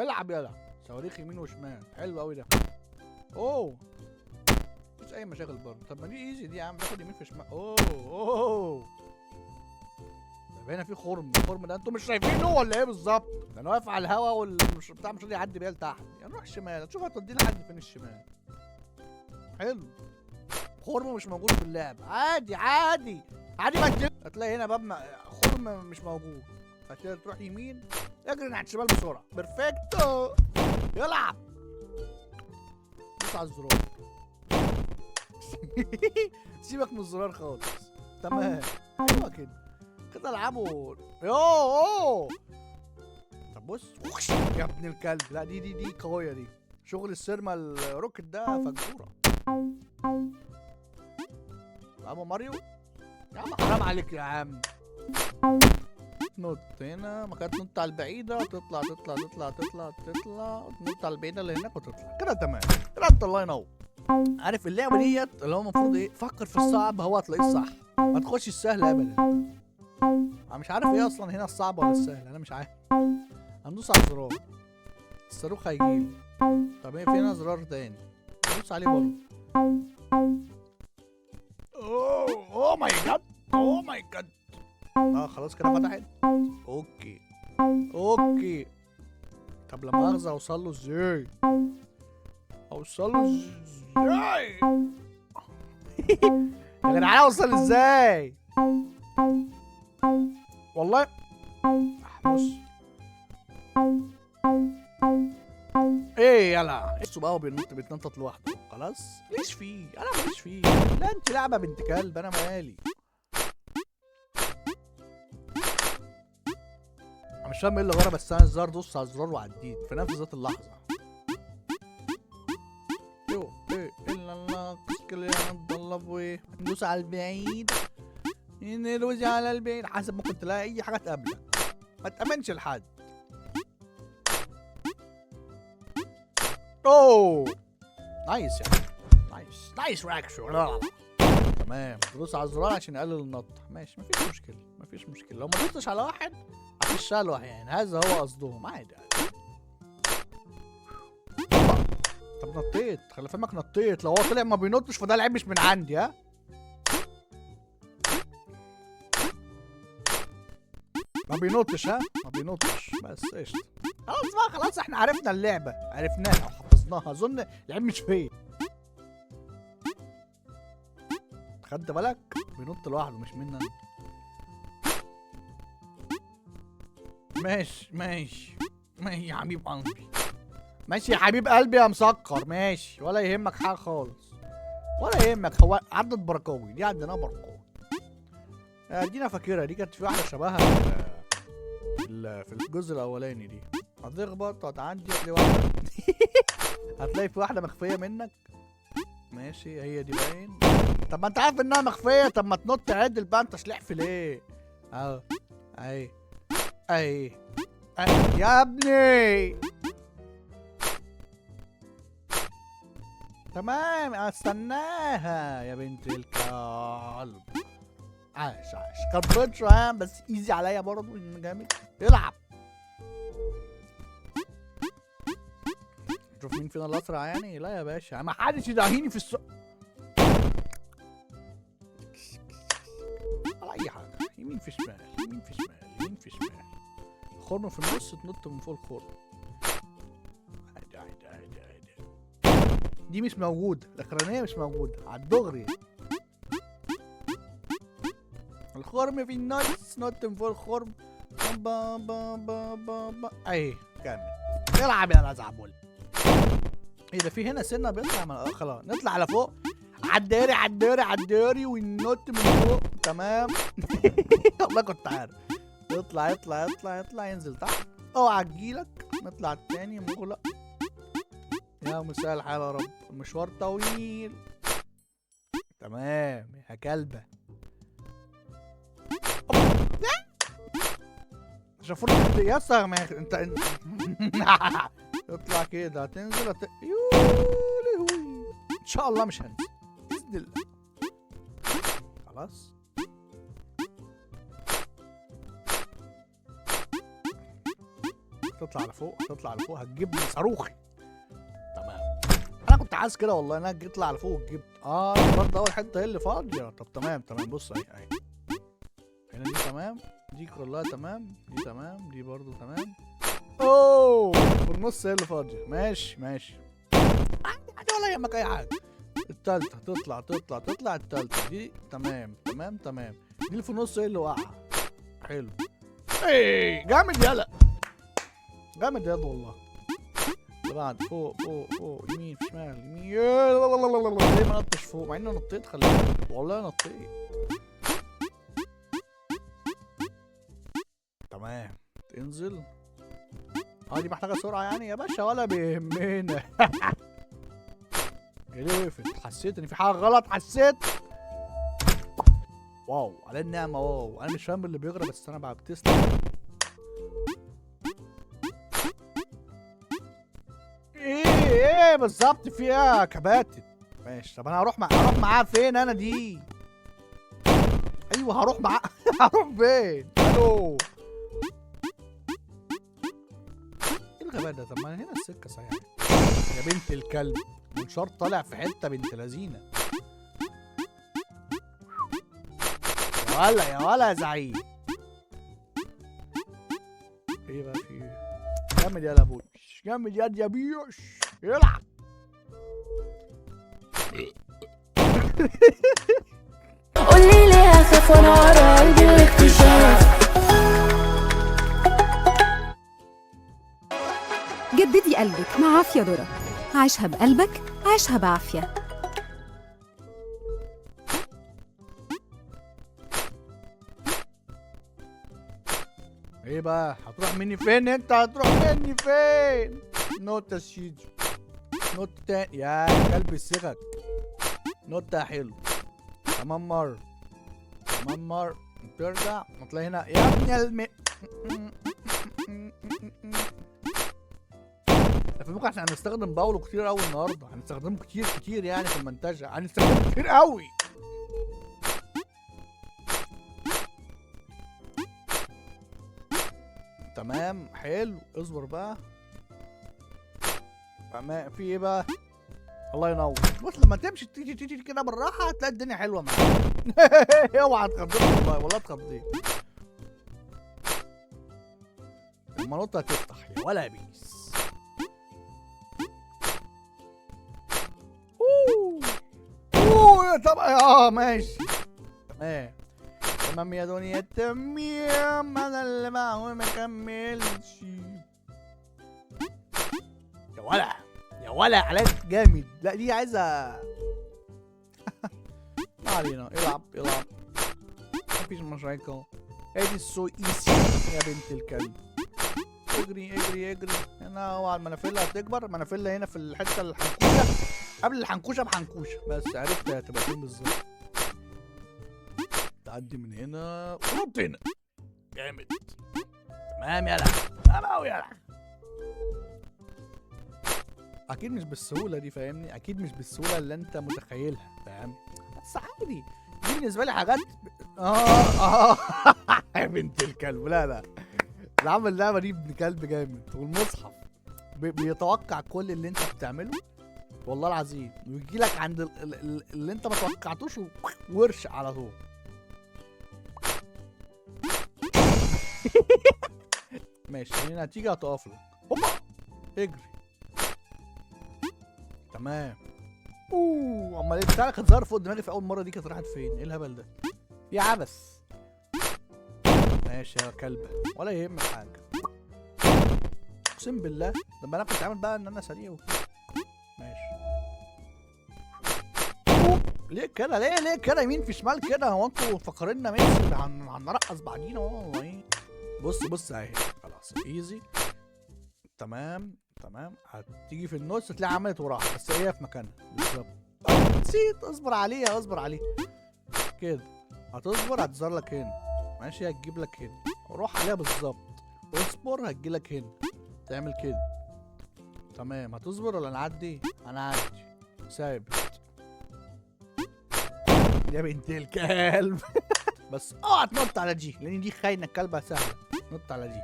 العب يلا. صواريخ يمين وشمال، حلو قوي ده. اوه مفيش اي مشاكل برضه. طب ما دي ايزي دي يا عم، باخد يمين في شمال. اوه طب هنا في خرم. الخرم ده انتوا مش شايفينه ولا ايه بالظبط؟ ده انا واقف على الهوا والبتاع مش راضي يعدي بيا لتحت. يعني نروح شمال، هتشوف هتوديني لحد فين الشمال. حلو. خرم مش موجود في اللعب. عادي عادي عادي. ما هتلاقي هنا باب خرم مش موجود. هتلاقي تروح يمين، اجري ناحية الشمال بسرعة. بيرفكتو. يلعب. دوس على الزرار. سيبك من الزرار خالص. تمام. ايوه كده العبوا. يوه. طب بص يا ابن الكلب. لا دي قوية دي. شغل السيرما الروكت ده فجورة. ابو ماريو يا عم حرام عليك يا عم. تنط هنا، ما كانت تنط على البعيدة تطلع تنط على البعيدة اللي هناك وتطلع كده. تمام كده. انت الله ينور. عارف اللعبة ديت اللي هو المفروض ايه؟ فكر في الصعب هو هتلاقيه الصح، ما تخش السهل ابدا. انا مش عارف ايه اصلا هنا الصعب ولا السهل، انا مش عارف. هندوس على الزرار، الصاروخ هيجيلي. طب ايه في هنا زرار تاني ندوس عليه برضه. اوه ماي جاد. اوه ماي جاد. خلاص كده فتحت. اوكي. طب لما اخذ اوصل له ازاي؟ يا جدعان اوصل ازاي؟ والله بص. ايه يلا بقى بيتنطط لوحده. خلاص ليش فيه؟ انا ماليش فيه. لا انت لعبه بنت كلب، انا مالي. انا مش فاهم ايه اللي ورا، بس انا الزرار دوست على الزرار وعديت في نفس ذات اللحظه. الا الله كل ضلب. ندوس على البعيد، ندوس على البعيد. حسب ممكن تلاقي اي حاجه تقابلك، ما تامنش لحد. اوه نايس يعني. نايس رياكشن. تمام. تدوس على الزرار عشان يقلل النط. ماشي مفيش مشكله. لو ما دوستش على واحد هتشاله يعني. هذا هو قصدهم. عادي. طب نطيت، خلي فهمك نطيت. لو هو طلع ما بينطش فده العيب مش من عندي. ها ما بينطش بس قشطه. خلاص بقى خلاص احنا عرفنا اللعبه، عرفناها وحفظناها. اظن العيب مش فيا. خدت بالك بينط لوحده مش مني انا. ماشي يا حبيب قلبي. ماشي يا حبيب قلبي يا مسكر. ماشي ولا يهمك حاجه خالص ولا يهمك. هو عدت بركاوي دي عندنا بركاوي. ادينا فاكرها دي كانت في واحده شبهها في الجزء الاولاني دي. هتخبط هتعدي هتلاقي واحده هتلاقي في واحده مخفيه منك. ماشي هي دي باين. طب ما انت عارف انها مخفيه. طب ما تنط عدل بقى. انت شلح في ليه؟ اهو اهي يا ابني. تمام استناها يا بنت الكلب. عاش كبرت شويه بس ايزي عليا برضه جامد. يلعب. شوف مين فينا الاسرع يعني. لا يا باشا ما حدش يدعيني في السوق على اي حاجه. يمين في شمال. الخرم في النص تنط من فوق الخرم. عادي. دي مش موجوده. الاخرانيه مش موجوده على الدغري. الخرم في النص نط من فوق الخرم. اهي كمل. يلعب يا زعبول. ايه ده في هنا سنه بيطلع خلاص نطلع على فوق. عالداري وننط من فوق. تمام. والله كنت عارف. يطلع ينزل تحت. اوعى تجيلك. نطلع التاني مغلق. يا مساء الحال يا رب. المشوار طويل. تمام يا كلبه. شافوني يا اسطى. انت اطلع كده هتنزل ان شاء الله مش هنزل باذن الله. خلاص تطلع لفوق تطلع لفوق هتجيب لي صاروخي. تمام انا كنت عايز كده والله انها تطلع لفوق وتجيب برضه اول حته هي اللي فاضيه. طب تمام بص اهي هنا دي تمام، دي كلها تمام، دي تمام، دي برضه تمام. اوه في النص هي اللي فاضيه. ماشي عادي ولا يهمك اي حاجه. التالتة تطلع التالتة دي تمام. دي اللي في النص هي اللي واقعة. حلو. ايه جامد يلا جامد ياض والله. بعد فوق يمين شمال يمين. ليه ما نطش فوق مع اني نطيت؟ خلي بالك والله نطيت. تمام تنزل. دي محتاجة سرعة يعني يا باشا ولا بيهمنا. ليه وقفت؟ حسيت ان في حاجة غلط. حسيت واو على النعمة. واو انا مش فاهم اللي بيجرى بس انا بتسلم. ايه بالظبط في ايه يا كباتن؟ ماشي طب انا هروح معاه فين انا دي؟ ايوه هروح معاه. هروح فين؟ الو ايه الغباء ده؟ طب ما هنا السكة صحيح يا بنت الكلب. منشار طالع في حتة بنت لذينة. يا ولا يا زعيم. ايه بقى في ايه؟ جامد يا لابوش جامد يا بيوش. يلعب. قولي ليه اخاف وانا ورا قلبي الاكتشاف. جددي قلبك مع عافية ذرة. عيشها بقلبك عيشها بعافية. ايه بقى هتروح مني فين انت؟ هتروح مني فين؟ نوتة يا سيدي نوتة تاني يا كلب السكك. نوتة حلو. كمان مرة ترجع نطلع هنا يا ابني ممكن عشان هنستخدم باولو كتير قوي النهارده. هنستخدمه كتير يعني في المنتجة. هنستخدمه كتير قوي. تمام حلو. اصبر بقى. تمام في ايه بقى؟ الله ينور. بص لما تمشي تيجي كده بالراحه هتلاقي الدنيا حلوه معاك. اوعى تخضيني والله تخضيني. لما نقطة تفتح يا ولا بيس. طب ماشي تمام يا دنيا تمام. انا اللي معه ما كملش. يا ولا عليك جامد. لا دي عايزه. ما علينا. العب مفيش مشاكل. ادي السو ايسي يا بنت الكلب. اجري هنا. اوعى المنافله هتكبر. المنافله هنا في الحته الحنكوشه قبل الحنكوشه بحنكوشه. بس عرفت هتبقى فين بالظبط. تعدي من هنا ونط هنا. جامد. تمام يلا. تمام اوي يلا. اكيد مش بالسهوله دي فاهمني. اكيد مش بالسهوله اللي انت متخيلها فاهم. بس عادي دي بالنسبه لي حاجات. يا بنت الكلب. لا اللي عمل اللعبه دي ابن كلب جامد. والمصحف بيتوقع كل اللي انت بتعمله والله العظيم. ويجي لك عند اللي انت ما توقعتوش ورش على طول. ماشي هنا هتيجي هتقف لك. هوبا اجري. تمام. امال ايه بتاعك هتظهر فوق دماغي في اول مره دي كانت راحت فين؟ ايه الهبل ده؟ يا عبث. ماشي يا كلبه ولا يهمك حاجه. اقسم بالله لما انا كنت عامل بقى ان انا سريع وكده. ماشي. ليه كده؟ ليه كده يمين في شمال كده؟ هو انتوا مفكريننا ميسي هنرقص بعدينا والله ايه؟ بص اهي خلاص ايزي. تمام هتيجي في النص تلاقي عملت وراها بس هي في مكانها بالظبط. نسيت. اصبر عليها كده. هتصبر هتظهر لك هنا. ماشي هتجيب لك هنا. روح عليها بالظبط. اصبر هتجيلك هنا. تعمل كده. تمام هتصبر ولا نعدي؟ هنعدي. ثابت يا بنت الكلب. بس اوعى تنط على دي لان دي خاينه. الكلبه سهله. نط على دي.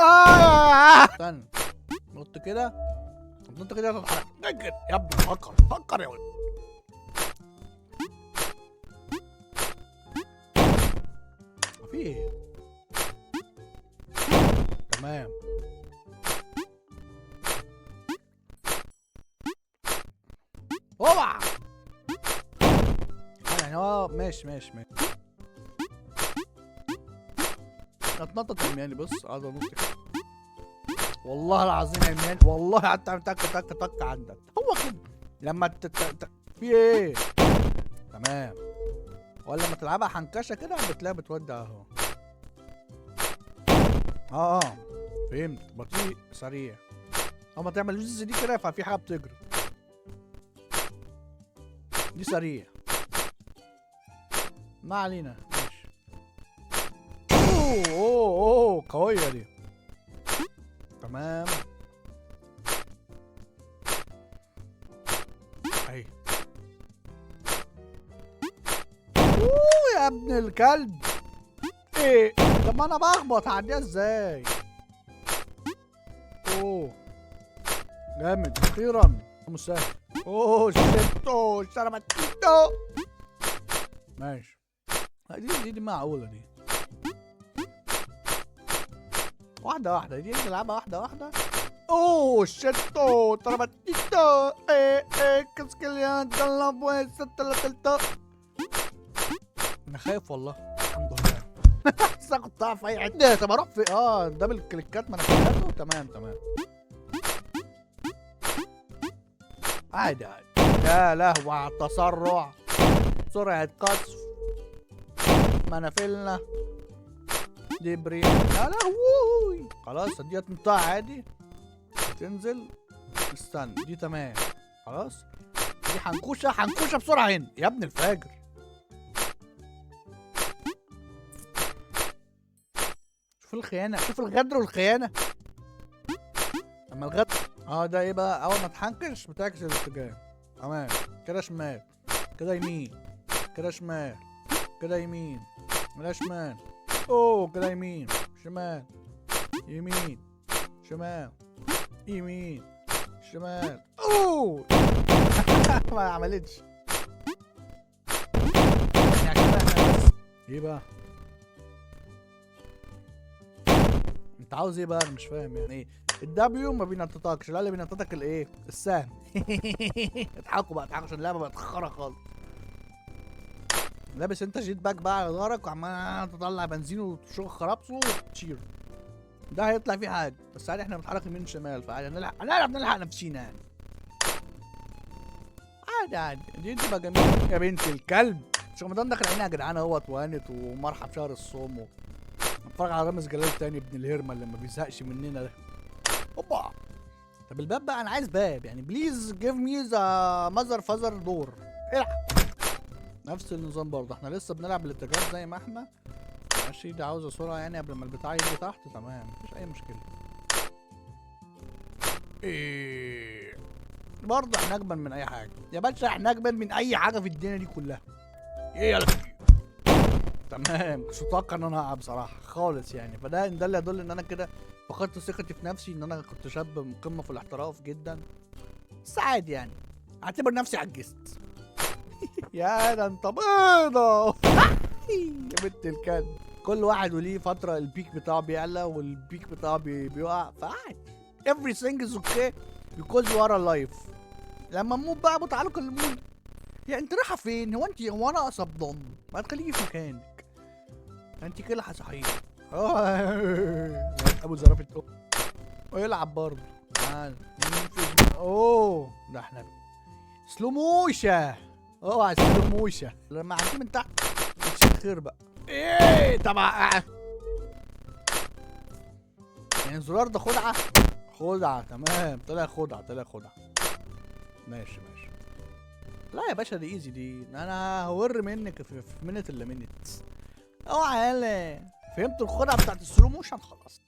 استنى نط كده نط كده تتحرك اجري يا ابني فكر فكر يا ولد في ايه تمام اوعى يعني ماشي اتنطط عمياني بص قاعد انط كده والله العظيم عمياني والله قعدت اعمل تك تك تك عندك هو كده لما في ايه تمام ولا لما تلعبها حنكشه كده بتلاقيها بتودع اهو فهمت بطيء سريع اما تعمل الجزء دي كده ففي حاجه بتجري دي سريع ما علينا ماشي اوه قويه دي تمام اهي يا ابن الكلب ايه طب ما انا بخبط هعديها ازاي جامد اخيرا مش سهل شتو شربتيتو ماشي دي معقولة دي واحدة دي نلعبها واحدة شتو شربتيتو كسكليان طلب وستلتلتو انا خايف والله الحمد لله بس كنت اعرف في اي حته طب اروح في دبل كليكات ما انا فهمته تمام عادي يا لهوي على التسرع سرعة قذف منافلنا دبري يا لهوي خلاص دي هتنطع عادي تنزل استنى دي تمام خلاص دي حنكوشة بسرعة هنا يا ابن الفاجر شوف الخيانة شوف الغدر والخيانة اما الغدر ده ايه بقى اول ما تحنكش بتعكس الاتجاه تمام كده شمال كده يمين كده شمال كده يمين كده شمال كده يمين شمال يمين شمال يمين شمال ما عملتش ايه بقى انت عاوز ايه بقى انا مش فاهم يعني ايه الدبليو ما بينططكش لا اللي بينططك الايه السهم اضحكوا بقى اضحكوا عشان اللعبه بقت خرا خالص لابس انت جيت باك بقى على ظهرك وعمال تطلع بنزين وشغل خرابصه وتشير ده هيطلع فيه حاجه بس عادي احنا بنتحرك يمين شمال فعادي نلحق نفسينا يعني عادي دي تبقى جميله يا بنت الكلب مش رمضان داخل علينا يا جدعان اهوت وهانت ومرحب شهر الصوم نتفرج على رامز جلال تاني ابن الهرمه اللي ما بيزهقش مننا ده اوبا طب الباب بقى انا عايز باب يعني بليز جيف مي ذا ماذر فازر دور العب نفس النظام برضه احنا لسه بنلعب الاتجاهات زي ما احنا ماشي دي عاوزه سرعه يعني قبل ما البتاع يجي تحت تمام مفيش اي مشكله برضه احنا اجمل من اي حاجه يا باشا احنا اجمل من اي حاجه في الدنيا دي كلها يلا تمام مش متوقع ان انا هقع بصراحه خالص يعني فده اللي يدل ان انا كده فقدت ثقتي في نفسي ان انا كنت شاب قمه في الاحتراف جدا بس عادي يعني اعتبر نفسي عجزت يا ده انت بيضه يا بنت الكلب كل واحد وليه فتره البيك بتاعه بيعلى والبيك بتاعه بيقع فعادي everything is okay because you are alive لما نموت بقى تعالوا كلموني يعني انت رايحه فين هو انا اقصى ضن ما تخليكي في مكانك انت كده صحيح ابو زرافه ويلعب برضه تعال ده احنا سلو موشة اوعى سلو موشة لما عدي من تحت مش خير بقى ايه طبعا يعني الزرار ده خدعة تمام طلع خدعة ماشي لا يا باشا دي ايزي دي انا هور منك في منت الا منت اوعى يالا فهمت الخدعة بتاعت السلو موشن خلاص